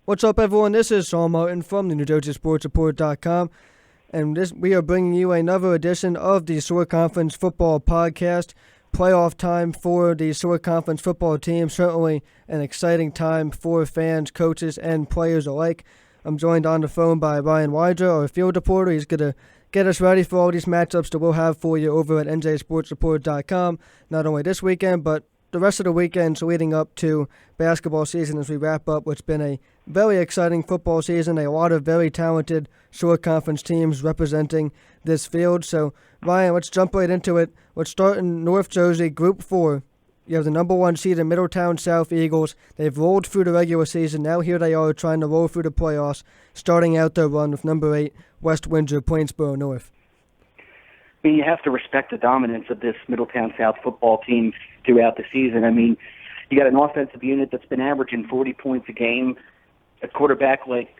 What's up, everyone? This is Saul Martin from the NJSportsReport.com, and we are bringing you another edition of the Shore Conference Football Podcast. Playoff time for the Shore Conference football team. Certainly an exciting time for fans, coaches, and players alike. I'm joined on the phone by Ryan Weiser, our field reporter. He's going to get us ready for all these matchups that we'll have for you over at NJSportsReport.com, not only this weekend, but the rest of the weekends leading up to basketball season as we wrap up what's been a very exciting football season, a lot of very talented Shore Conference teams representing this field. So, Ryan, let's jump right into it. Let's start in North Jersey, Group 4. You have the number 1 seed in Middletown South Eagles. They've rolled through the regular season. Now here they are trying to roll through the playoffs, starting out their run with number 8, West Windsor, Plainsboro North. I mean, you have to respect the dominance of this Middletown South football team throughout the season. I mean, you got an offensive unit that's been averaging 40 points a game, a quarterback like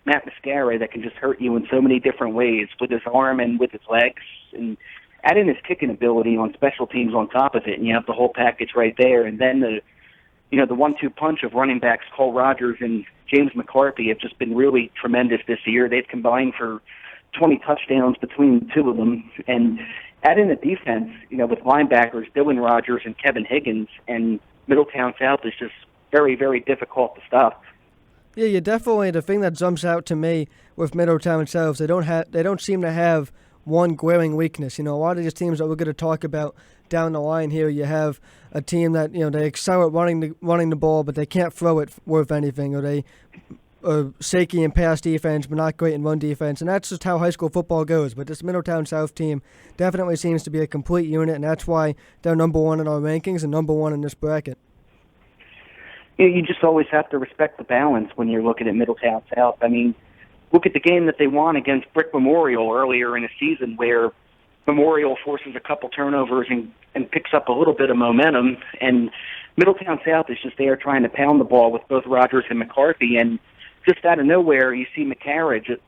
Matt Mascara that can just hurt you in so many different ways with his arm and with his legs, and add in his kicking ability on special teams on top of it, and you have the whole package right there. And then the 1-2 punch of running backs Cole Rogers and James McCarthy have just been really tremendous this year. They've combined for 20 touchdowns between the two of them, and add in the defense, with linebackers Dylan Rogers and Kevin Higgins, and Middletown South is just very, very difficult to stop. Yeah, you definitely. The thing that jumps out to me with Middletown South, they don't seem to have one glaring weakness. A lot of these teams that we're going to talk about down the line here, you have a team that they excel at running the ball, but they can't throw it worth anything, or they shaky in pass defense, but not great in run defense, and that's just how high school football goes. But this Middletown South team definitely seems to be a complete unit, and that's why they're number 1 in our rankings and number 1 in this bracket. You just always have to respect the balance when you're looking at Middletown South. I mean, look at the game that they won against Brick Memorial earlier in the season, where Memorial forces a couple turnovers and picks up a little bit of momentum, and Middletown South is just there trying to pound the ball with both Rogers and McCarthy, and just out of nowhere, you see Mascara just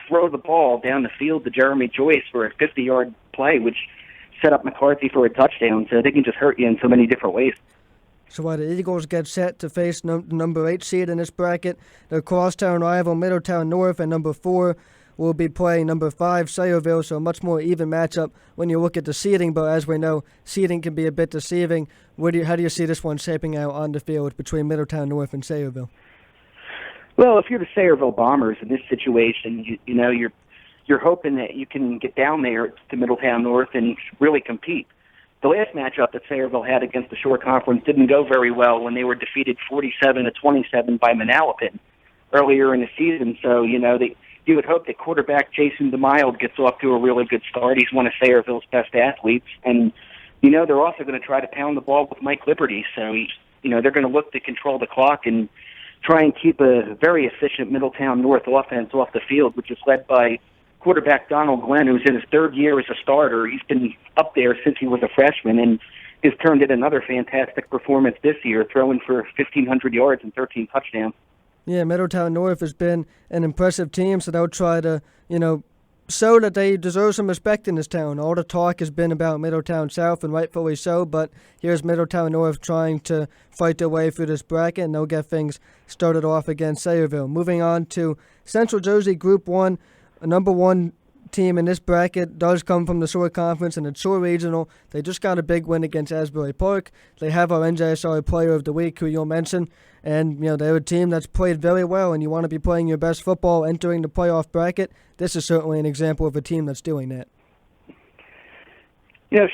throw the ball down the field to Jeremy Joyce for a 50-yard play, which set up McCarthy for a touchdown. So they can just hurt you in so many different ways. So while the Eagles get set to face number 8 seed in this bracket, their crosstown rival Middletown North and number 4 will be playing number 5 Sayreville, so a much more even matchup when you look at the seeding. But as we know, seeding can be a bit deceiving. How do you see this one shaping out on the field between Middletown North and Sayreville? Well, if you're the Sayreville Bombers in this situation, you're hoping that you can get down there to Middletown North and really compete. The last matchup that Sayreville had against the Shore Conference didn't go very well when they were defeated 47-27 by Manalapan earlier in the season. So, you would hope that quarterback Jason DeMild gets off to a really good start. He's one of Sayreville's best athletes. And, they're also going to try to pound the ball with Mike Liberty. So, they're going to look to control the clock and try and keep a very efficient Middletown North offense off the field, which is led by quarterback Donald Glenn, who's in his 3rd year as a starter. He's been up there since he was a freshman and has turned in another fantastic performance this year, throwing for 1,500 yards and 13 touchdowns. Yeah, Middletown North has been an impressive team, so they'll try to, show that they deserve some respect in this town. All the talk has been about Middletown South, and rightfully so, but here's Middletown North trying to fight their way through this bracket, and they'll get things started off against Sayreville. Moving on to Central Jersey Group 1, a number 1 team in this bracket does come from the Shore Conference and it's Shore Regional. They just got a big win against Asbury Park. They have our NJSR Player of the Week, who you'll mention, and they're a team that's played very well, and you want to be playing your best football entering the playoff bracket. This is certainly an example of a team that's doing that.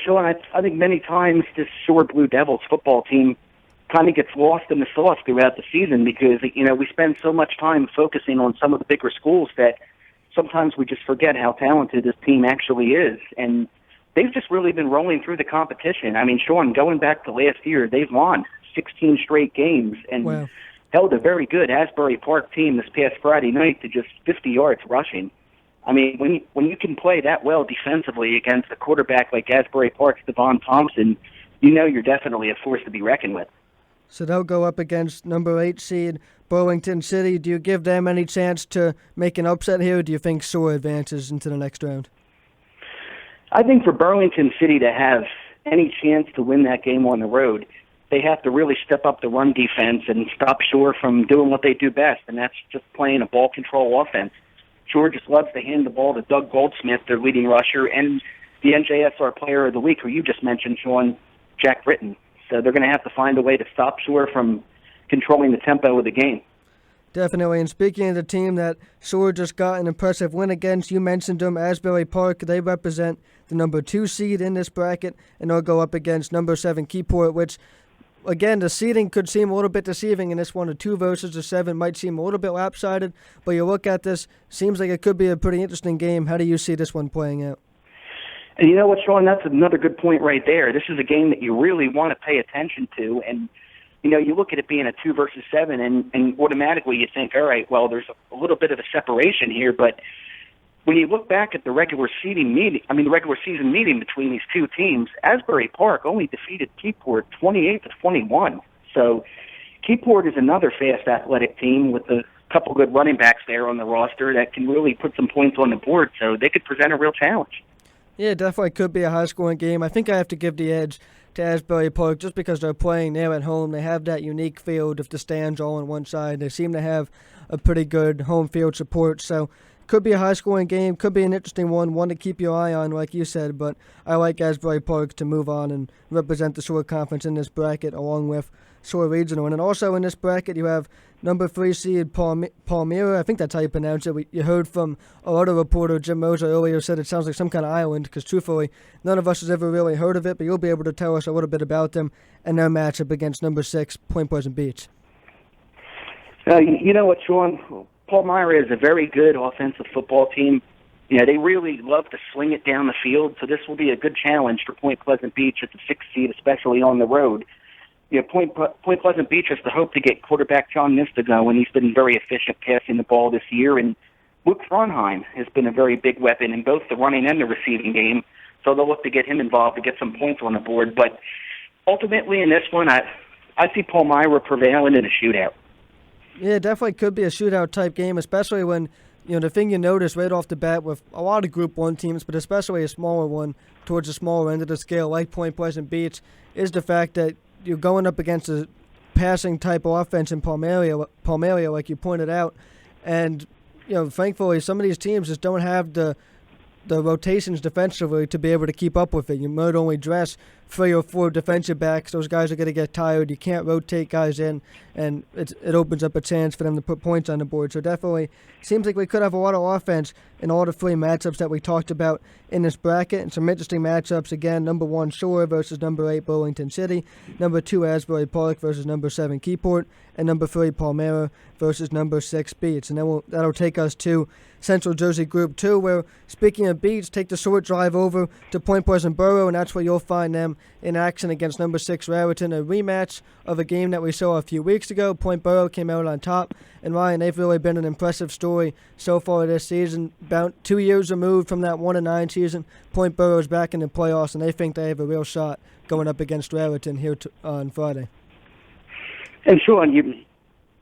Sean, I think many times this Shore Blue Devils football team kind of gets lost in the sauce throughout the season because, we spend so much time focusing on some of the bigger schools that sometimes we just forget how talented this team actually is. And they've just really been rolling through the competition. I mean, Sean, going back to last year, they've won 16 straight games and held a very good Asbury Park team this past Friday night to just 50 yards rushing. I mean, when you can play that well defensively against a quarterback like Asbury Park's Devon Thompson, you're definitely a force to be reckoned with. So they'll go up against number 8 seed Burlington City. Do you give them any chance to make an upset here, or do you think Shore advances into the next round? I think for Burlington City to have any chance to win that game on the road, they have to really step up the run defense and stop Shore from doing what they do best, and that's just playing a ball control offense. Shore just loves to hand the ball to Doug Goldsmith, their leading rusher, and the NJSR Player of the Week, who you just mentioned, Sean, Jack Britton. So they're going to have to find a way to stop Shore from controlling the tempo of the game. Definitely. And speaking of the team that Shore just got an impressive win against, you mentioned them, Asbury Park. They represent the number 2 seed in this bracket, and they'll go up against number 7 Keyport, which, again, the seeding could seem a little bit deceiving in this one. A 2 versus a 7 might seem a little bit lopsided, but you look at this, seems like it could be a pretty interesting game. How do you see this one playing out? And you know what, Sean, that's another good point right there. This is a game that you really want to pay attention to, and you know, you look at it being a 2 versus 7, and automatically you think, all right, well, there's a little bit of a separation here. But when you look back at the regular season meeting between these two teams, Asbury Park only defeated Keyport 28-21. So Keyport is another fast, athletic team with a couple good running backs there on the roster that can really put some points on the board. So they could present a real challenge. Yeah, it definitely could be a high-scoring game. I think I have to give the edge to Asbury Park just because they're playing there at home. They have that unique field of the stands all on one side. They seem to have a pretty good home field support. So could be a high-scoring game, could be an interesting one to keep your eye on, like you said. But I like Asbury Park to move on and represent the Shore Conference in this bracket along with Shore Regional. And then also in this bracket you have number 3 seed Palmyra. I think that's how you pronounce it. You heard from our other reporter, Jim Moser, earlier, said it sounds like some kind of island because, truthfully, none of us has ever really heard of it, but you'll be able to tell us a little bit about them and their matchup against number 6, Point Pleasant Beach. You know what, Sean? Palmyra is a very good offensive football team. You know, they really love to sling it down the field, so this will be a good challenge for Point Pleasant Beach at the 6th seed, especially on the road. You know, Point Pleasant Beach has to hope to get quarterback John Mistigo, and he's been very efficient passing the ball this year. And Luke Fronheim has been a very big weapon in both the running and the receiving game, so they'll look to get him involved to get some points on the board. But ultimately in this one, I see Palmyra prevailing in a shootout. Yeah, it definitely could be a shootout-type game, especially when, you know, the thing you notice right off the bat with a lot of Group 1 teams, but especially a smaller one towards the smaller end of the scale like Point Pleasant Beach, is the fact that you're going up against a passing type of offense in Palmyra, like you pointed out, and you know, thankfully, some of these teams just don't have the rotations defensively to be able to keep up with it. You might only dress 3 or 4 defensive backs. Those guys are going to get tired. You can't rotate guys in, and it opens up a chance for them to put points on the board. So definitely seems like we could have a lot of offense in all the 3 matchups that we talked about in this bracket, and some interesting matchups. Again, number 1 Shore versus number 8 Burlington City, number 2 Asbury Park versus number 7 Keyport, and number 3 Palmyra versus number 6 Beach. And then that'll take us to Central Jersey Group 2, where, speaking of Beach, take the short drive over to Point Pleasant Borough, and that's where you'll find them in action against number 6 Raritan, a rematch of a game that we saw a few weeks ago. Point Borough came out on top, and Ryan, they've really been an impressive story so far this season. About 2 years removed from that 1-9 season, Point Borough is back in the playoffs, and they think they have a real shot going up against Raritan here on Friday. And Sean,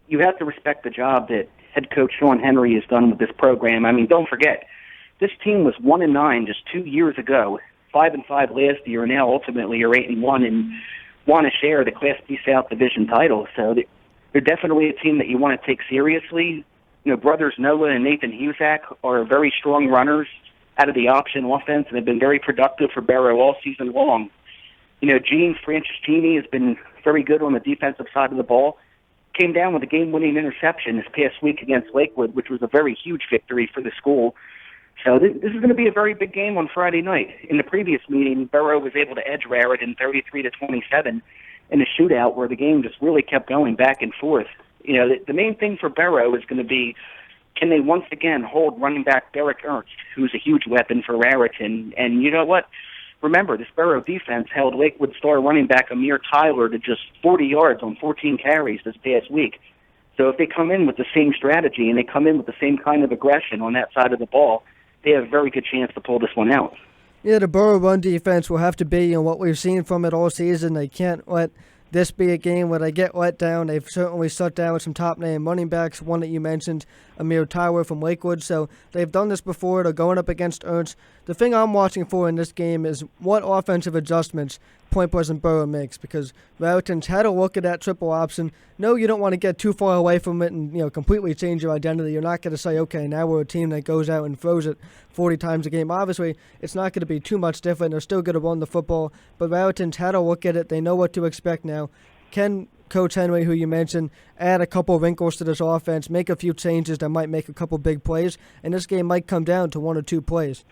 you have to respect the job that head coach Sean Henry has done with this program. I mean, don't forget, this team was 1-9 just 2 years ago, 5-5 last year, and now ultimately are 8-1 and want to share the Class B South Division title. So they're definitely a team that you want to take seriously. You know, brothers Noah and Nathan Husak are very strong runners out of the option offense, and they've been very productive for Barrow all season long. You know, Gene Franceschini has been very good on the defensive side of the ball. Came down with a game-winning interception this past week against Lakewood, which was a very huge victory for the school. So this is going to be a very big game on Friday night. In the previous meeting, Barrow was able to edge Raritan 33-27 in a shootout where the game just really kept going back and forth. You know, the main thing for Barrow is going to be, can they once again hold running back Derek Ernst, who's a huge weapon for Raritan? And you know what? Remember, this Barrow defense held Lakewood star running back Amir Tyler to just 40 yards on 14 carries this past week. So if they come in with the same strategy and they come in with the same kind of aggression on that side of the ball, they have a very good chance to pull this one out. Yeah, the Borough run defense will have to be what we've seen from it all season. They can't let this be a game where they get let down. They've certainly shut down with some top-name running backs, one that you mentioned, Amir Tyler from Lakewood. So they've done this before. They're going up against Ernst. The thing I'm watching for in this game is what offensive adjustments Point Pleasant Borough makes, because Raritan's had a look at that triple option. No, you don't want to get too far away from it and completely change your identity. You're not going to say, okay, now we're a team that goes out and throws it 40 times a game. Obviously, it's not going to be too much different. They're still going to run the football, but Raritan's had a look at it. They know what to expect now. Can Coach Henry, who you mentioned, add a couple wrinkles to this offense, make a few changes that might make a couple big plays, and this game might come down to 1 or 2 plays?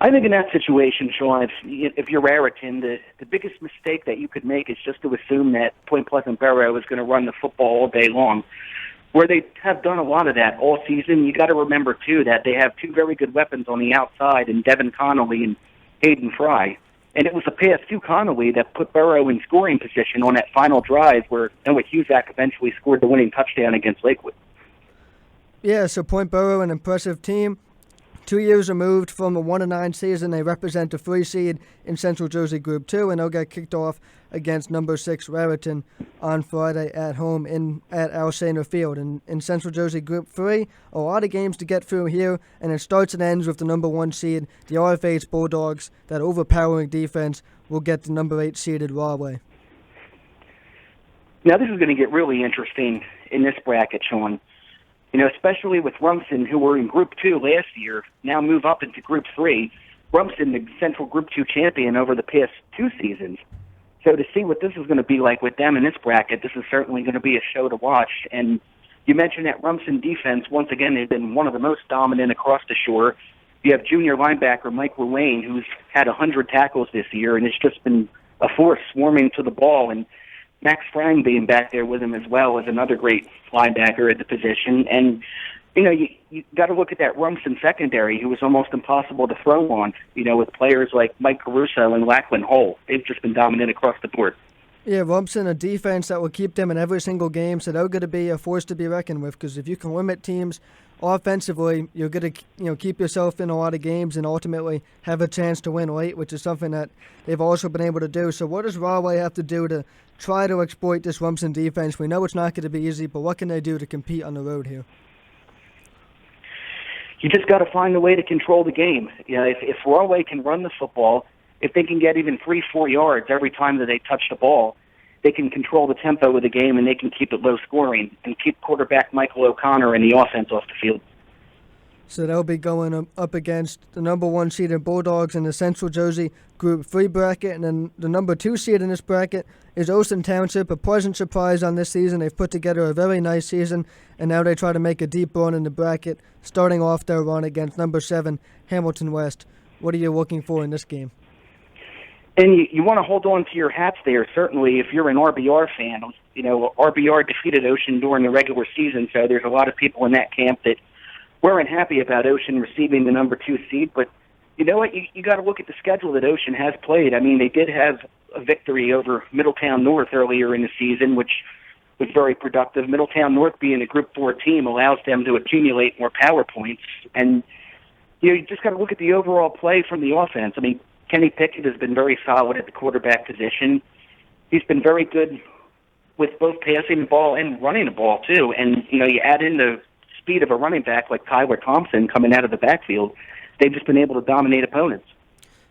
I think in that situation, Sean, if you're Raritan, the biggest mistake that you could make is just to assume that Point Pleasant Borough is going to run the football all day long, where they have done a lot of that all season. You got to remember, too, that they have 2 very good weapons on the outside in Devin Connolly and Hayden Fry. And it was a pass to Connolly that put Borough in scoring position on that final drive where Noah Cusack eventually scored the winning touchdown against Lakewood. Yeah, so Point Borough, an impressive team. 2 years removed from a 1-9 season, they represent a 3 seed in Central Jersey Group 2, and they'll get kicked off against number 6 Raritan on Friday at home at Alsana Field. And in Central Jersey Group 3, a lot of games to get through here, and it starts and ends with the number 1 seed, the RFH Bulldogs. That overpowering defense will get the number 8 seeded Rahway. Now this is going to get really interesting in this bracket, Sean. Especially with Rumson, who were in Group 2 last year, now move up into Group 3. Rumson, the Central Group 2 champion over the past 2 seasons. So to see what this is going to be like with them in this bracket, this is certainly going to be a show to watch. And you mentioned that Rumson defense. Once again, they've been one of the most dominant across the shore. You have junior linebacker Mike Ruane, who's had 100 tackles this year, and it's just been a force swarming to the ball. And Max Frang being back there with him as well as another great linebacker at the position. And, you got to look at that Rumson secondary, who was almost impossible to throw on, with players like Mike Caruso and Lachlan Hull. They've just been dominant across the board. Yeah, Rumson, a defense that will keep them in every single game, so they're going to be a force to be reckoned with, because if you can limit teams offensively, you're going to keep yourself in a lot of games and ultimately have a chance to win late, which is something that they've also been able to do. So what does Rahway have to do to try to exploit this Rumson defense? We know it's not going to be easy, but what can they do to compete on the road here? You just got to find a way to control the game. If Rahway can run the football, if they can get even 3-4 yards every time that they touch the ball, they can control the tempo of the game and they can keep it low scoring and keep quarterback Michael O'Connor and the offense off the field. So they'll be going up against the number 1 seeded Bulldogs in the Central Jersey Group 3 bracket. And then the number 2 seed in this bracket is Ocean Township. A pleasant surprise on this season. They've put together a very nice season, and now they try to make a deep run in the bracket, starting off their run against number 7 Hamilton West. What are you looking for in this game? And you want to hold on to your hats there, certainly, if you're an RBR fan. RBR defeated Ocean during the regular season, so there's a lot of people in that camp that weren't happy about Ocean receiving the number 2 seed. But you know what? You got to look at the schedule that Ocean has played. I mean, they did have a victory over Middletown North earlier in the season, which was very productive. Middletown North being a Group 4 team allows them to accumulate more power points. And you just got to look at the overall play from the offense. I mean, Kenny Pickett has been very solid at the quarterback position. He's been very good with both passing the ball and running the ball, too. And, you add in the speed of a running back like Tyler Thompson coming out of the backfield, they've just been able to dominate opponents.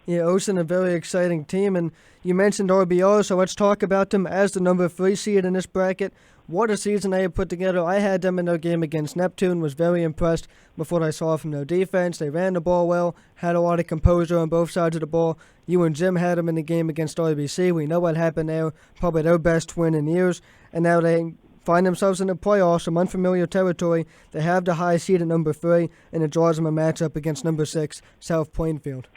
Yeah, Ocean, a very exciting team. And you mentioned RBR, so let's talk about them as the number 3 seed in this bracket. What a season they have put together. I had them in their game against Neptune, was very impressed with what I saw from their defense. They ran the ball well, had a lot of composure on both sides of the ball. You and Jim had them in the game against RBC. We know what happened there, probably their best win in years. And now they find themselves in the playoffs, some unfamiliar territory. They have the high seed at number 3, and it draws them a matchup against number 6, South Plainfield.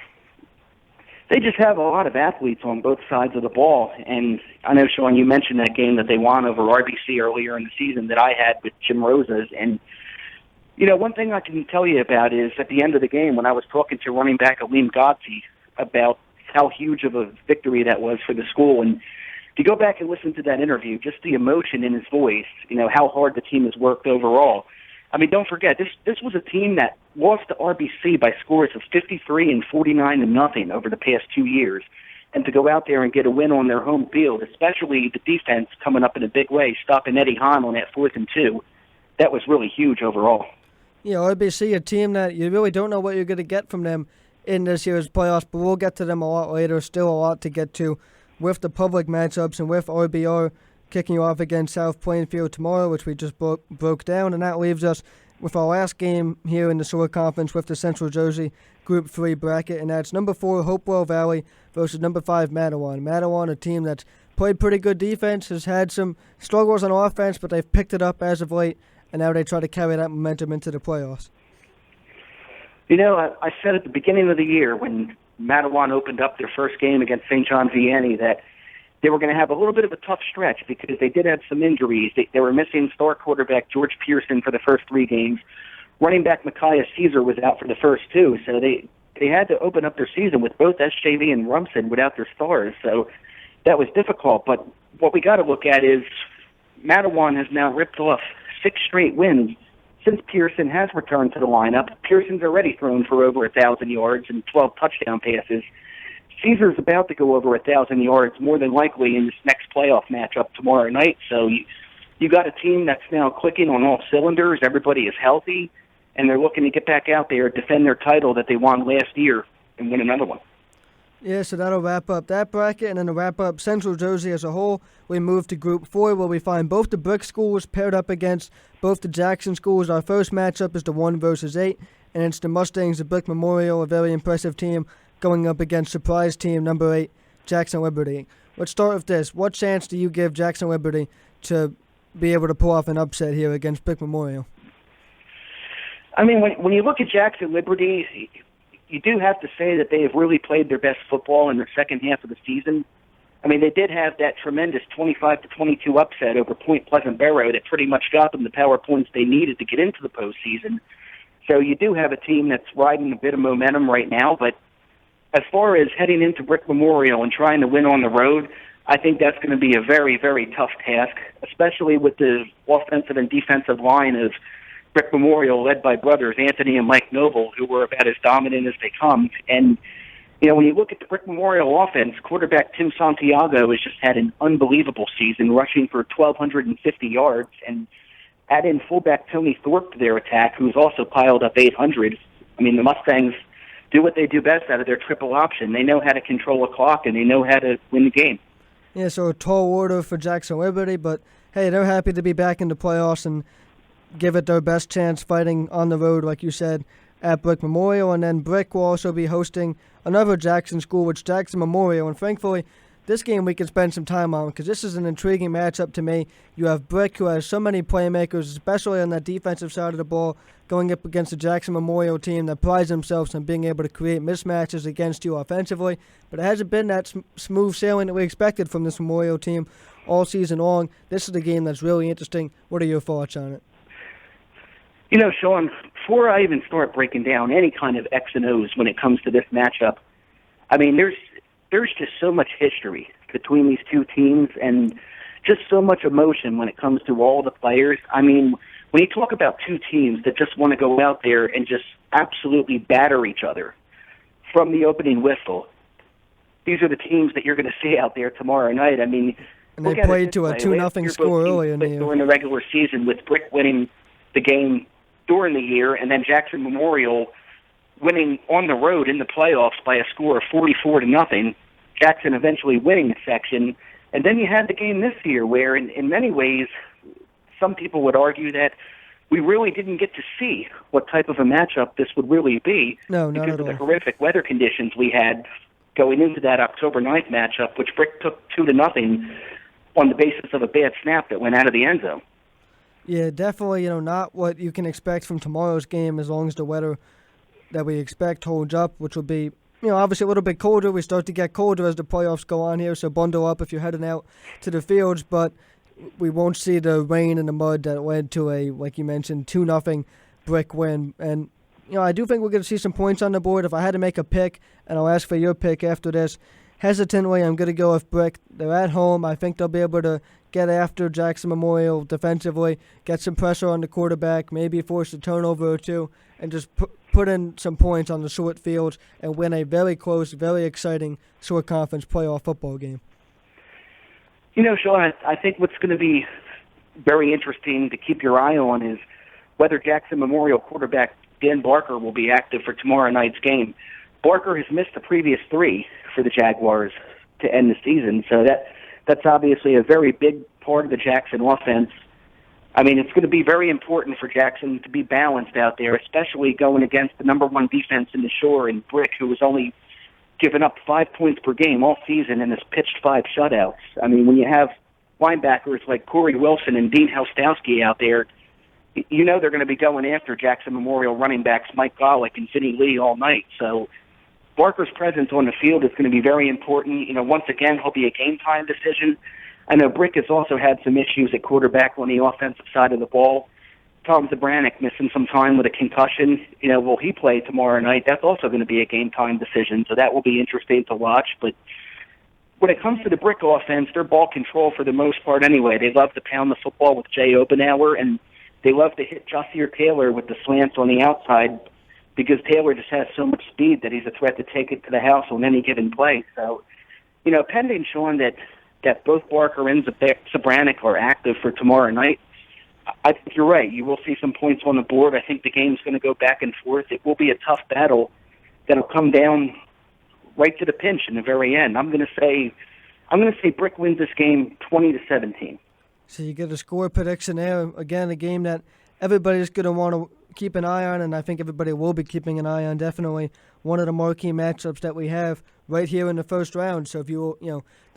They just have a lot of athletes on both sides of the ball. And I know, Sean, you mentioned that game that they won over RBC earlier in the season that I had with Jim Rosas. And, one thing I can tell you about is at the end of the game when I was talking to running back Aleem Godse about how huge of a victory that was for the school. And if you go back and listen to that interview, just the emotion in his voice, how hard the team has worked overall. I mean, don't forget, this was a team that lost to RBC by scores of 53 and 49-0 over the past 2 years. And to go out there and get a win on their home field, especially the defense coming up in a big way, stopping Eddie Hahn on that 4th and 2, that was really huge overall. Yeah, RBC, a team that you really don't know what you're going to get from them in this year's playoffs, but we'll get to them a lot later. Still a lot to get to with the public matchups and with RBR kicking off against South Plainfield tomorrow, which we just broke down, and that leaves us with our last game here in the SOAR Conference with the Central Jersey Group 3 bracket, and that's number 4 Hopewell Valley versus number 5 Mattawan. Mattawan, a team that's played pretty good defense, has had some struggles on offense, but they've picked it up as of late, and now they try to carry that momentum into the playoffs. You know, I said at the beginning of the year when Mattawan opened up their first game against St. John Vianney that they were going to have a little bit of a tough stretch because they did have some injuries. They were missing star quarterback George Pearson for the first 3 games. Running back Micaiah Caesar was out for the first 2, so they had to open up their season with both SJV and Rumson without their stars, so that was difficult. But what we got to look at is Mattawan has now ripped off 6 straight wins since Pearson has returned to the lineup. Pearson's already thrown for over 1,000 yards and 12 touchdown passes. Caesar's about to go over 1,000 yards, more than likely in this next playoff matchup tomorrow night. So you got a team that's now clicking on all cylinders. Everybody is healthy, and they're looking to get back out there, defend their title that they won last year, and win another one. Yeah, so that'll wrap up that bracket, and then to wrap up Central Jersey as a whole, we move to Group 4, where we find both the Brick schools paired up against both the Jackson schools. Our first matchup is the 1 versus 8, and it's the Mustangs of Brick Memorial, a very impressive team, going up against surprise team number 8, Jackson Liberty. Let's start with this. What chance do you give Jackson Liberty to be able to pull off an upset here against Brick Memorial? I mean, when you look at Jackson Liberty, you do have to say that they have really played their best football in the second half of the season. I mean, they did have that tremendous 25-22 upset over Point Pleasant Barrow that pretty much got them the power points they needed to get into the postseason. So you do have a team that's riding a bit of momentum right now, but as far as heading into Brick Memorial and trying to win on the road, I think that's going to be a very, very tough task, especially with the offensive and defensive line of Brick Memorial led by brothers Anthony and Mike Noble, who were about as dominant as they come. And, you know, when you look at the Brick Memorial offense, quarterback Tim Santiago has just had an unbelievable season, rushing for 1,250 yards, and add in fullback Tony Thorpe to their attack, who's also piled up 800. I mean, the Mustangs do what they do best out of their triple option. They know how to control a clock, and they know how to win the game. Yeah, so a tall order for Jackson Liberty, but, hey, they're happy to be back in the playoffs and give it their best chance fighting on the road, like you said, at Brick Memorial. And then Brick will also be hosting another Jackson school, which is Jackson Memorial. And thankfully, this game we can spend some time on because this is an intriguing matchup to me. You have Brick, who has so many playmakers, especially on that defensive side of the ball, going up against the Jackson Memorial team that prides themselves on being able to create mismatches against you offensively. But it hasn't been that smooth sailing that we expected from this Memorial team all season long. This is a game that's really interesting. What are your thoughts on it? You know, Sean, before I even start breaking down any kind of X and O's when it comes to this matchup, I mean, there's just so much history between these two teams and just so much emotion when it comes to all the players. I mean, when you talk about two teams that just want to go out there and just absolutely batter each other from the opening whistle, these are the teams that you're going to see out there tomorrow night. I mean, and they played to a 2-0 score early in the year. During the regular season, with Brick winning the game during the year, and then Jackson Memorial winning on the road in the playoffs by a score of 44-0. Jackson eventually winning the section. And then you had the game this year where, in many ways, some people would argue that we really didn't get to see what type of a matchup this would really be because of the horrific weather conditions we had going into that October 9th matchup, which Brick took 2-0 on the basis of a bad snap that went out of the end zone. Yeah, definitely, not what you can expect from tomorrow's game as long as the weather that we expect holds up, which will be, obviously a little bit colder. We start to get colder as the playoffs go on here, so bundle up if you're heading out to the fields, but we won't see the rain and the mud that led to a, like you mentioned, 2-0 Brick win. And, I do think we're going to see some points on the board. If I had to make a pick, and I'll ask for your pick after this, hesitantly, I'm going to go with Brick. They're at home. I think they'll be able to get after Jackson Memorial defensively, get some pressure on the quarterback, maybe force a turnover or two, and just put in some points on the short fields and win a very close, very exciting SOAR Conference playoff football game. Sean, I think what's going to be very interesting to keep your eye on is whether Jackson Memorial quarterback Dan Barker will be active for tomorrow night's game. Barker has missed the previous 3 for the Jaguars to end the season, so that's obviously a very big part of the Jackson offense. I mean, it's going to be very important for Jackson to be balanced out there, especially going against the number 1 defense in the Shore in Brick, who has only given up 5 points per game all season and has pitched 5 shutouts. I mean, when you have linebackers like Corey Wilson and Dean Hostowski out there, you know they're going to be going after Jackson Memorial running backs Mike Golick and Vinny Lee all night. So Barker's presence on the field is going to be very important. You know, once again, he'll be a game-time decision. I know Brick has also had some issues at quarterback on the offensive side of the ball. Tom Zabranik missing some time with a concussion. You know, will he play tomorrow night? That's also going to be a game-time decision, so that will be interesting to watch. But when it comes to the Brick offense, their ball control for the most part anyway. They love to pound the football with Jay Obenauer, and they love to hit Jasier Taylor with the slants on the outside because Taylor just has so much speed that he's a threat to take it to the house on any given play. So, you know, pending, Sean, that both Barker and Zabranik are active for tomorrow night, I think you're right. You will see some points on the board. I think the game's going to go back and forth. It will be a tough battle that'll come down right to the pinch in the very end. I'm going to say Brick wins this game 20-17. So you get a score prediction there. Again, a game that everybody's going to want to keep an eye on, and I think everybody will be keeping an eye on. Definitely one of the marquee matchups that we have right here in the first round. So if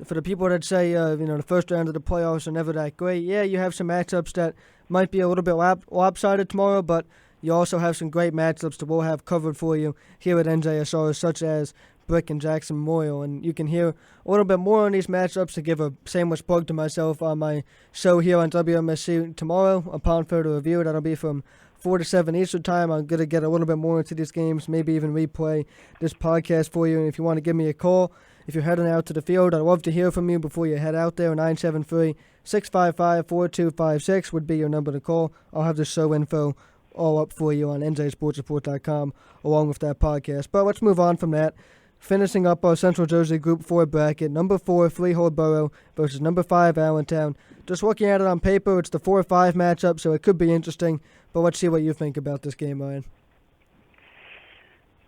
for the people that say, the first round of the playoffs are never that great, yeah, you have some matchups that might be a little bit lopsided tomorrow, but you also have some great matchups that we'll have covered for you here at NJSR, such as Brick and Jackson Memorial. And you can hear a little bit more on these matchups to give a shameless plug to myself on my show here on WMSC tomorrow upon further review. That'll be from 4 to 7 Eastern time. I'm going to get a little bit more into these games, maybe even replay this podcast for you. And if you want to give me a call, if you're heading out to the field, I'd love to hear from you before you head out there. 973-655-4256 would be your number to call. I'll have the show info all up for you on NJSportsReport.com along with that podcast. But let's move on from that. Finishing up our Central Jersey Group 4 bracket, number 4, Freehold Borough versus number 5, Allentown. Just looking at it on paper, it's the 4-5 matchup, so it could be interesting. But let's see what you think about this game, Ryan.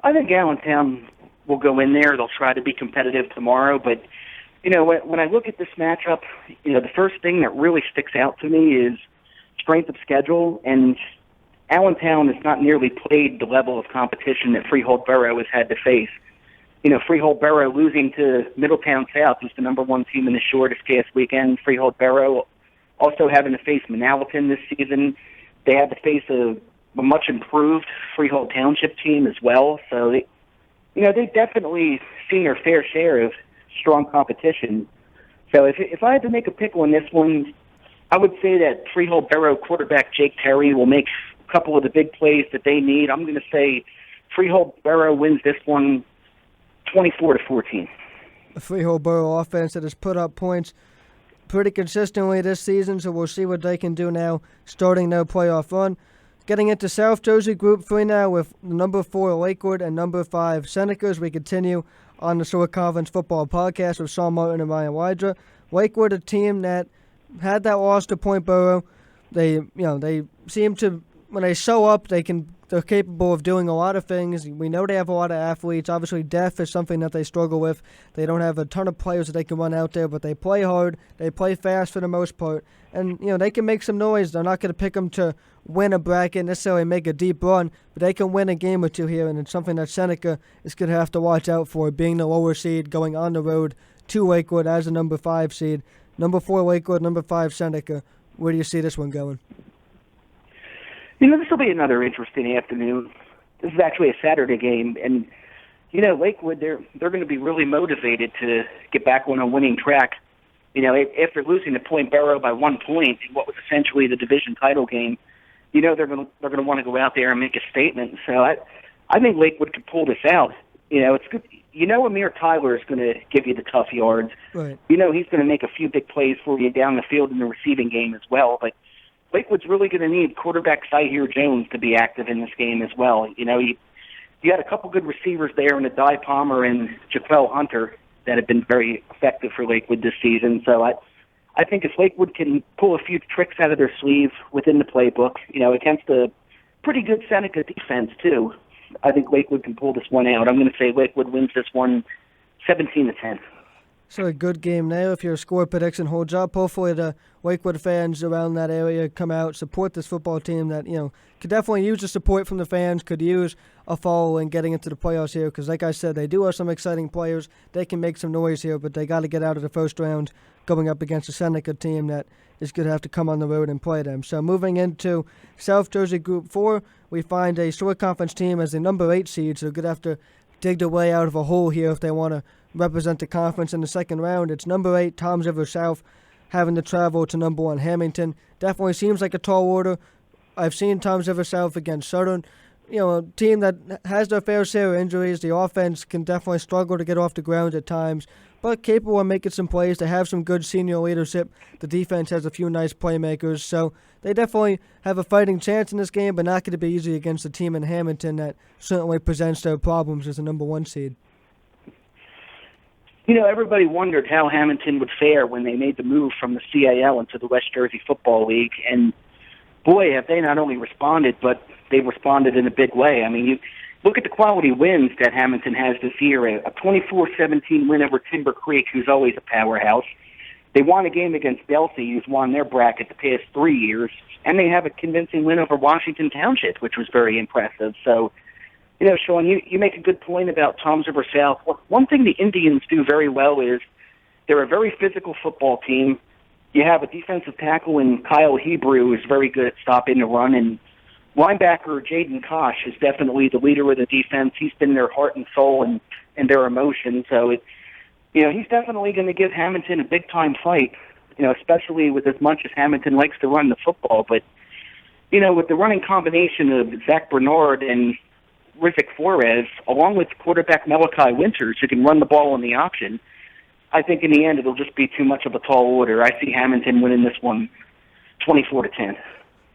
I think Allentown will go in there. They'll try to be competitive tomorrow. But, when I look at this matchup, the first thing that really sticks out to me is strength of schedule. And Allentown has not nearly played the level of competition that Freehold Borough has had to face. Freehold Borough losing to Middletown South, who's the number 1 team in the Shore this past weekend. Freehold Borough also having to face Manalapan this season. They had to face a much improved Freehold Township team as well. So they've definitely seen their fair share of strong competition. So if I had to make a pick on this one, I would say that Freehold Borough quarterback Jake Terry will make a couple of the big plays that they need. I'm going to say Freehold Borough wins this one 24-14. The Freehold Borough offense that has put up points pretty consistently this season, so we'll see what they can do now starting their playoff run. Getting into South Jersey Group 3 now with number 4 Lakewood and number 5 Seneca as we continue on the Shore Conference Football Podcast with Sean Martin and Ryan Wydra. Lakewood, a team that had that loss to Point Borough. They seem to, when they show up, they're capable of doing a lot of things. We know they have a lot of athletes. Obviously, depth is something that they struggle with. They don't have a ton of players that they can run out there, but they play hard. They play fast for the most part. And, they can make some noise. They're not going to pick them to win a bracket, necessarily make a deep run, but they can win a game or two here, and it's something that Seneca is going to have to watch out for, being the lower seed, going on the road to Lakewood as a number 5 seed. Number 4 Lakewood, number 5 Seneca. Where do you see this one going? This will be another interesting afternoon. This is actually a Saturday game, and, Lakewood, they're going to be really motivated to get back on a winning track. After losing to Point Borough by 1 point in what was essentially the division title game, they're going to want to go out there and make a statement. So I think Lakewood could pull this out. It's good. Amir Tyler is going to give you the tough yards. Right. He's going to make a few big plays for you down the field in the receiving game as well. But Lakewood's really going to need quarterback Sahir Jones to be active in this game as well. You got a couple good receivers there in Adai Palmer and Jaquel Hunter that have been very effective for Lakewood this season. So I think if Lakewood can pull a few tricks out of their sleeve within the playbook, against a pretty good Seneca defense too, I think Lakewood can pull this one out. I'm going to say Lakewood wins this one 17-10. So a good game there if your score prediction holds up. Hopefully the Lakewood fans around that area come out, support this football team that, could definitely use the support from the fans, could use a following getting into the playoffs here because, like I said, they do have some exciting players. They can make some noise here, but they got to get out of the first round going up against a Seneca team that is going to have to come on the road and play them. So moving into South Jersey Group 4, we find a Shore Conference team as the number 8 seed, so they're going to have to dig their way out of a hole here if they want to represent the conference in the second round. It's number 8, Toms River South, having to travel to number 1, Hamilton. Definitely seems like a tall order. I've seen Toms River South against Southern. A team that has their fair share of injuries. The offense can definitely struggle to get off the ground at times, but capable of making some plays. They have some good senior leadership. The defense has a few nice playmakers, so they definitely have a fighting chance in this game, but not going to be easy against a team in Hamilton that certainly presents their problems as a number 1 seed. Everybody wondered how Hamilton would fare when they made the move from the CAL into the West Jersey Football League, and boy, have they not only responded, but they've responded in a big way. I mean, you look at the quality wins that Hamilton has this year, a 24-17 win over Timber Creek, who's always a powerhouse. They won a game against Delsey, who's won their bracket the past 3 years, and they have a convincing win over Washington Township, which was very impressive. So, Sean, you make a good point about Toms River South. One thing the Indians do very well is they're a very physical football team. You have a defensive tackle in Kyle Hebrew who's very good at stopping the run, and linebacker Jaden Kosh is definitely the leader of the defense. He's been their heart and soul and their emotion. So, he's definitely going to give Hamilton a big-time fight, especially with as much as Hamilton likes to run the football. But, with the running combination of Zach Bernard and Rizik Flores, along with quarterback Malachi Winters, who can run the ball in the option, I think in the end it'll just be too much of a tall order. I see Hamilton winning this one 24-10.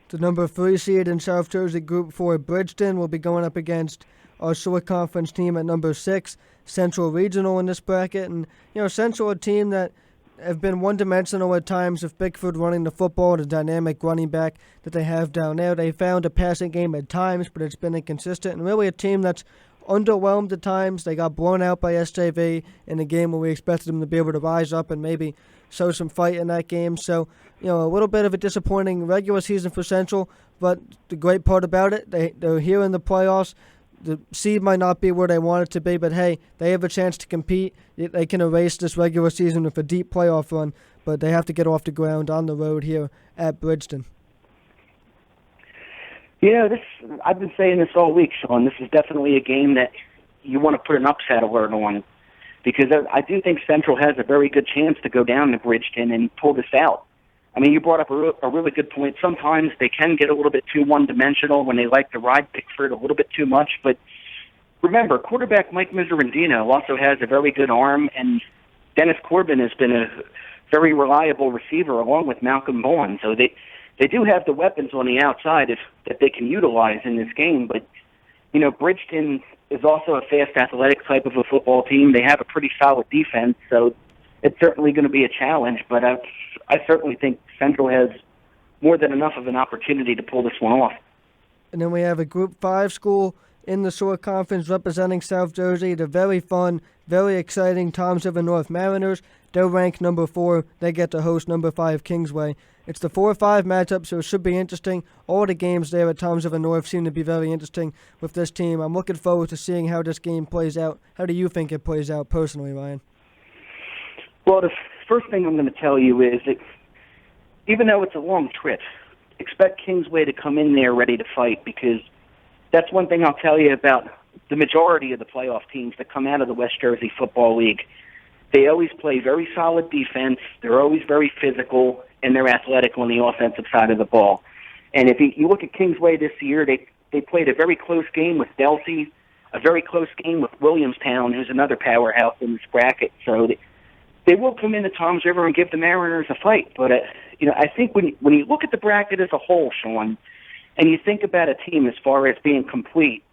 The number 3 seed in South Jersey Group 4, Bridgeton, will be going up against our Shore Conference team at number 6, Central Regional in this bracket. And, Central, a team that have been one-dimensional at times with Bickford running the football, the dynamic running back that they have down there. They found a passing game at times, but it's been inconsistent. And really a team that's underwhelmed at times. They got blown out by SJV in a game where we expected them to be able to rise up and maybe show some fight in that game. So, a little bit of a disappointing regular season for Central, but the great part about it, they're here in the playoffs. The seed might not be where they want it to be, but hey, they have a chance to compete. They can erase this regular season with a deep playoff run, but they have to get off the ground on the road here at Bridgeton. I've been saying this all week, Sean. This is definitely a game that you want to put an upset alert on, because I do think Central has a very good chance to go down to Bridgeton and pull this out. I mean, you brought up a really good point. Sometimes they can get a little bit too one-dimensional when they like to ride Pickford a little bit too much. But remember, quarterback Mike Miserandino also has a very good arm, and Dennis Corbin has been a very reliable receiver along with Malcolm Bowen. So they do have the weapons on the outside that they can utilize in this game. But, Bridgeton is also a fast, athletic type of a football team. They have a pretty solid defense, so it's certainly going to be a challenge. But I certainly think Central has more than enough of an opportunity to pull this one off. And then we have a Group 5 school in the Shore Conference representing South Jersey. The very fun, very exciting Toms River North Mariners. They're ranked number 4. They get to host number 5 Kingsway. It's the 4-5 matchup, so it should be interesting. All the games there at Toms River North seem to be very interesting with this team. I'm looking forward to seeing how this game plays out. How do you think it plays out personally, Ryan? Well, the first thing I'm going to tell you is that even though it's a long trip, expect Kingsway to come in there ready to fight, because that's one thing I'll tell you about the majority of the playoff teams that come out of the West Jersey Football League. They always play very solid defense. They're always very physical, and they're athletic on the offensive side of the ball. And if you look at Kingsway this year, they played a very close game with Delsey, a very close game with Williamstown, who's another powerhouse in this bracket. So they will come into Toms River and give the Mariners a fight. But, I think when you look at the bracket as a whole, Sean, and you think about a team as far as being complete,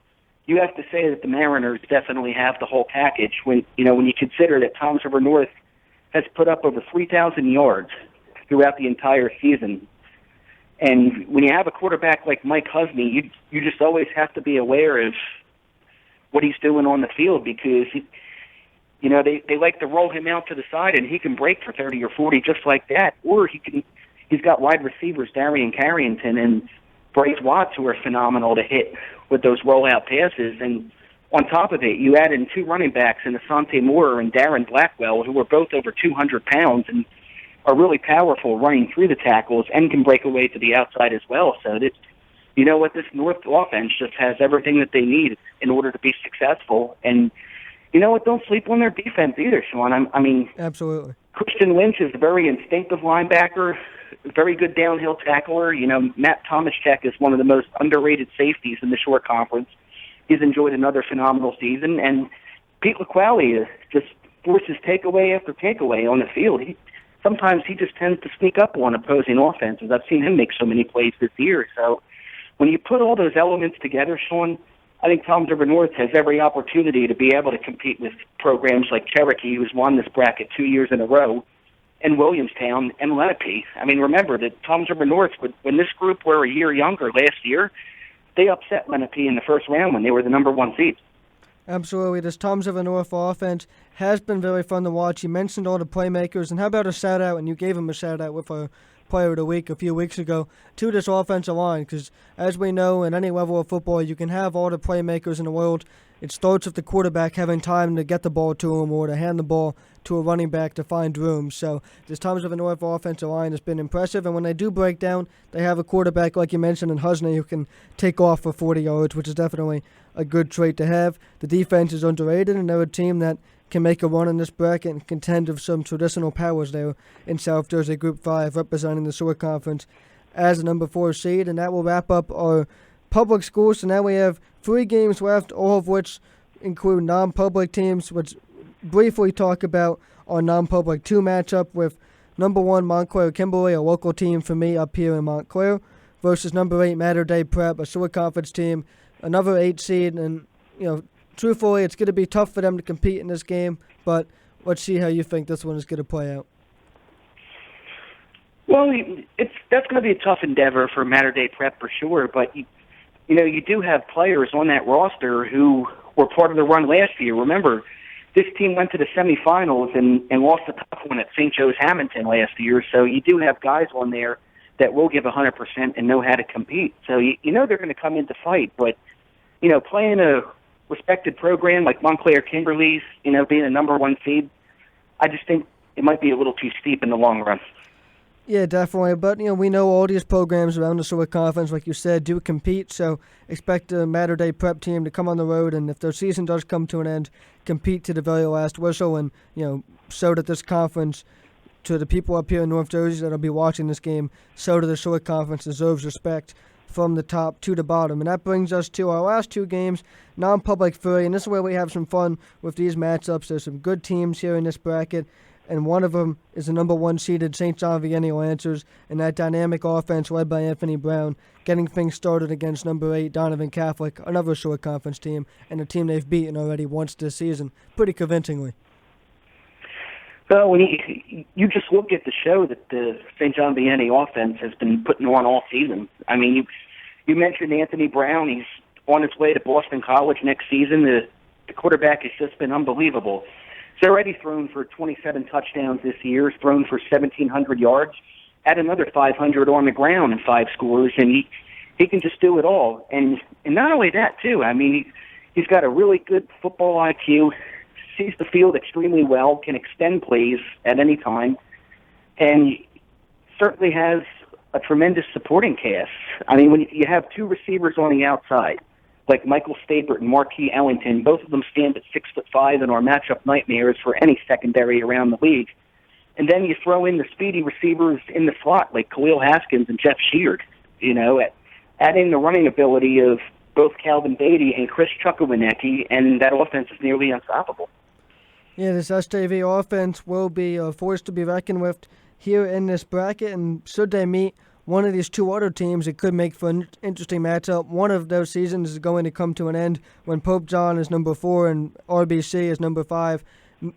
you have to say that the Mariners definitely have the whole package when you consider that Toms River North has put up over 3,000 yards throughout the entire season. And when you have a quarterback like Mike Husney, you just always have to be aware of, what he's doing on the field, because they like to roll him out to the side and he can break for 30 or 40 just like that, or he's got wide receivers Darian Carrington and Bryce Watts who are phenomenal to hit with those rollout passes. And on top of it, you add in two running backs in Asante Moore and Darren Blackwell, who are both over 200 pounds and are really powerful running through the tackles and can break away to the outside as well. So this North offense just has everything that they need in order to be successful. And you know what? Don't sleep on their defense either, Sean. I mean, absolutely. Christian Lynch is a very instinctive linebacker, very good downhill tackler. Matt Tomaszek is one of the most underrated safeties in the short conference. He's enjoyed another phenomenal season. And Pete LaQually just forces takeaway after takeaway on the field. Sometimes he just tends to sneak up on opposing offenses. I've seen him make so many plays this year. So when you put all those elements together, Sean, I think Toms River North has every opportunity to be able to compete with programs like Cherokee, who's won this bracket 2 years in a row, and Williamstown and Lenape. I mean, remember that Toms River North, when this group were a year younger last year, they upset Lenape in the first round when they were the number one seed. Absolutely. This Toms River North offense has been very fun to watch. You mentioned all the playmakers, and how about a shout-out, and you gave him a shout-out with our Player of the Week a few weeks ago, to this offensive line, because as we know, in any level of football, you can have all the playmakers in the world. It starts with the quarterback having time to get the ball to him or to hand the ball to a running back to find room. So this Toms River North offensive line has been impressive, and when they do break down, they have a quarterback, like you mentioned, in Husney, who can take off for 40 yards, which is definitely a good trait to have. The defense is underrated, and they're a team that can make a run in this bracket and contend with some traditional powers there in South Jersey Group 5, representing the Shore Conference as a number 4 seed. And that will wrap up our public schools. So now we have 3 games left, all of which include non-public teams, which briefly talk about our non-public 2 matchup with number 1 Montclair Kimberly, a local team for me up here in Montclair, versus number 8 Mater Dei Prep, a Shore Conference team, another 8 seed. And, truthfully, it's going to be tough for them to compete in this game, but let's see how you think this one is going to play out. Well, that's going to be a tough endeavor for Mater Dei Prep for sure, but you do have players on that roster who were part of the run last year. Remember, this team went to the semifinals and lost a tough one at St. Joe's Hamilton last year, so you do have guys on there that will give 100% and know how to compete. So they're going to come in to fight, but playing a respected program like Montclair Kimberly's, being a number 1 seed, I just think it might be a little too steep in the long run. Yeah, definitely. But, we know all these programs around the Shore Conference, like you said, do compete. So expect the Mater Dei Prep team to come on the road, and if their season does come to an end, compete to the very last whistle and, show that this conference, to the people up here in North Jersey that will be watching this game, so that the Shore Conference deserves respect from the top to the bottom. And that brings us to our last 2 games, non-public 3, and this is where we have some fun with these matchups. There's some good teams here in this bracket, and one of them is the number 1 seeded St. John Vianney Lancers, and that dynamic offense led by Anthony Brown, getting things started against number 8 Donovan Catholic, another Shore Conference team, and a team they've beaten already once this season, pretty convincingly. Well, when you just look at the show that the St. John Vianney offense has been putting on all season. I mean, you mentioned Anthony Brown. He's on his way to Boston College next season. The quarterback has just been unbelievable. He's already thrown for 27 touchdowns this year. He's thrown for 1,700 yards. Had another 500 on the ground and 5 scores, and he can just do it all. And not only that, too. I mean, he's got a really good football IQ. Sees the field extremely well, can extend plays at any time, and certainly has a tremendous supporting cast. I mean, when you have 2 receivers on the outside, like Michael Stabert and Marquis Ellington, both of them stand at 6'5" and are matchup nightmares for any secondary around the league. And then you throw in the speedy receivers in the slot, like Khalil Haskins and Jeff Sheard, adding the running ability of both Calvin Beatty and Chris Chukwuemeka, and that offense is nearly unstoppable. Yeah, this SJV offense will be a force to be reckoned with here in this bracket, and should they meet one of these 2 other teams, it could make for an interesting matchup. One of those seasons is going to come to an end when Pope John is number 4 and RBC is number 5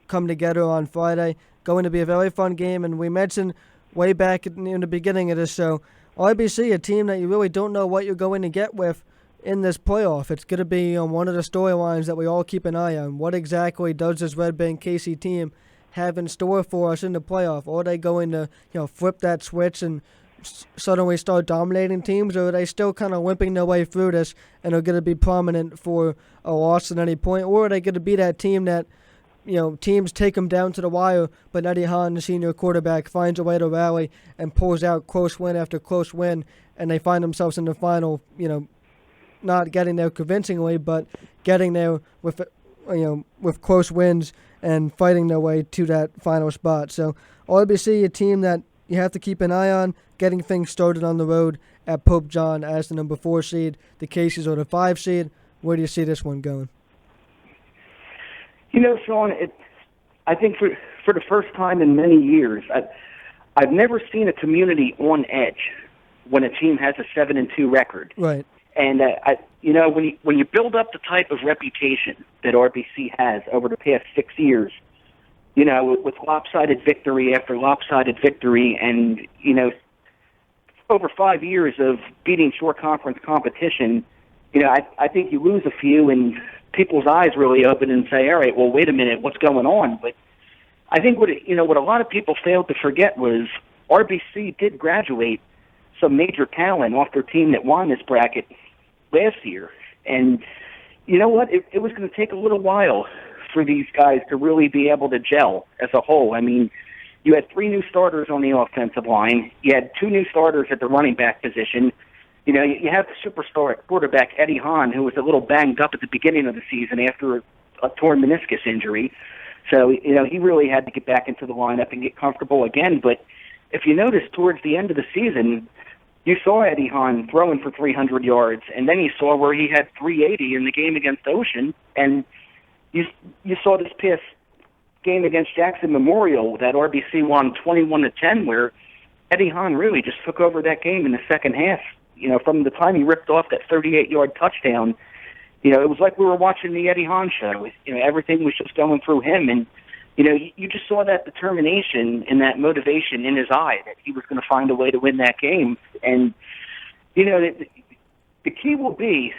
come together on Friday. Going to be a very fun game, and we mentioned way back in the beginning of this show, RBC, a team that you really don't know what you're going to get with in this playoff. It's going to be one of the storylines that we all keep an eye on. What exactly does this Red Bank KC team have in store for us in the playoff? Are they going to flip that switch and suddenly start dominating teams, or are they still kind of limping their way through this and are going to be prominent for a loss at any point? Or are they going to be that team that teams take them down to the wire, but Eddie Hahn, the senior quarterback, finds a way to rally and pulls out close win after close win, and they find themselves in the final, not getting there convincingly, but getting there with close wins and fighting their way to that final spot. So RBC, a team that you have to keep an eye on, getting things started on the road at Pope John as the number 4 seed. The Cases are the 5 seed. Where do you see this one going? Sean, I think for the first time in many years, I've never seen a community on edge when a team has a 7-2 record. Right. And when you build up the type of reputation that RBC has over the past 6 years, with lopsided victory after lopsided victory, and over 5 years of beating shore conference competition, I think you lose a few and people's eyes really open and say, all right, well, wait a minute, what's going on? But I think what a lot of people failed to forget was RBC did graduate some major talent off their team that won this bracket last year. And you know what? It was going to take a little while for these guys to really be able to gel as a whole. I mean, you had 3 new starters on the offensive line. You had 2 new starters at the running back position. You have the superstar quarterback, Eddie Hahn, who was a little banged up at the beginning of the season after a torn meniscus injury. So, he really had to get back into the lineup and get comfortable again. But if you notice, towards the end of the season, you saw Eddie Hahn throwing for 300 yards, and then you saw where he had 380 in the game against Ocean. And you saw this past game against Jackson Memorial that RBC won 21-10, where Eddie Hahn really just took over that game in the second half. From the time he ripped off that 38-yard touchdown, it was like we were watching the Eddie Hahn show. Everything was just going through him, and you just saw that determination and that motivation in his eye that he was going to find a way to win that game. And the key will be,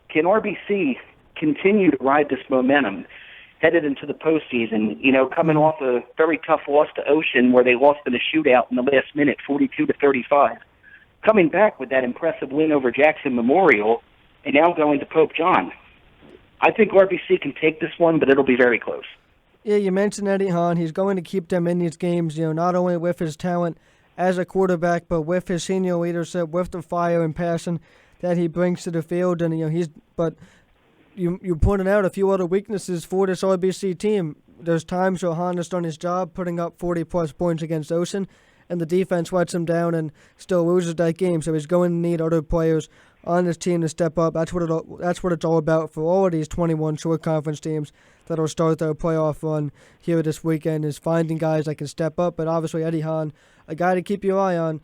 can RBC continue to ride this momentum headed into the postseason? Coming off a very tough loss to Ocean, where they lost in a shootout in the last minute, 42-35. Coming back with that impressive win over Jackson Memorial, and now going to Pope John. I think RBC can take this one, but it'll be very close. Yeah, you mentioned Eddie Hahn. He's going to keep them in these games, not only with his talent as a quarterback, but with his senior leadership, with the fire and passion that he brings to the field. And you pointed out a few other weaknesses for this RBC team. There's times where Hahn has done his job, putting up 40-plus points against Ocean, and the defense lets him down and still loses that game. So he's going to need other players on his team to step up. That's what it's all about for all of these 21 short conference teams that will start their playoff run here this weekend, is finding guys that can step up. But obviously Eddie Hahn, a guy to keep your eye on,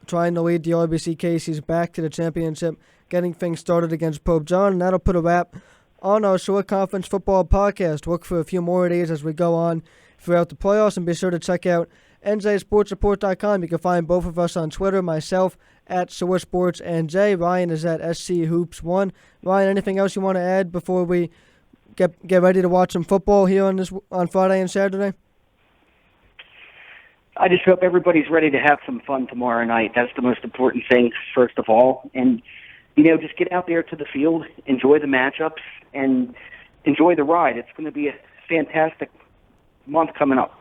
trying to lead the RBC Cases back to the championship, getting things started against Pope John, and that'll put a wrap on our short conference football podcast. Look for a few more of these as we go on throughout the playoffs, and be sure to check out NJSportsReport.com. You can find both of us on Twitter, myself at SourceSportsNJ. Ryan is at SCHoops1. Ryan, anything else you want to add before we get ready to watch some football here on Friday and Saturday? I just hope everybody's ready to have some fun tomorrow night. That's the most important thing, first of all. And, just get out there to the field, enjoy the matchups, and enjoy the ride. It's going to be a fantastic month coming up.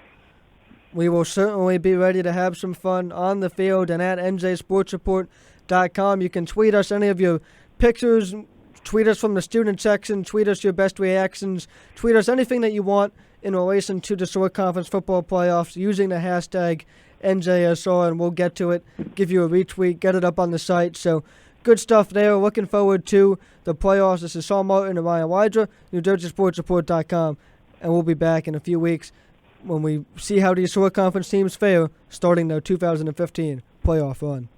We will certainly be ready to have some fun on the field, and at NJSportsReport.com. You can tweet us any of your pictures, tweet us from the student section, tweet us your best reactions, tweet us anything that you want in relation to the short conference football playoffs using the hashtag NJSR, and we'll get to it, give you a retweet, get it up on the site. So good stuff there. Looking forward to the playoffs. This is Saul Martin and Ryan Wydra, NJSportsReport.com, and we'll be back in a few weeks when we see how these short conference teams fare starting their 2015 playoff run.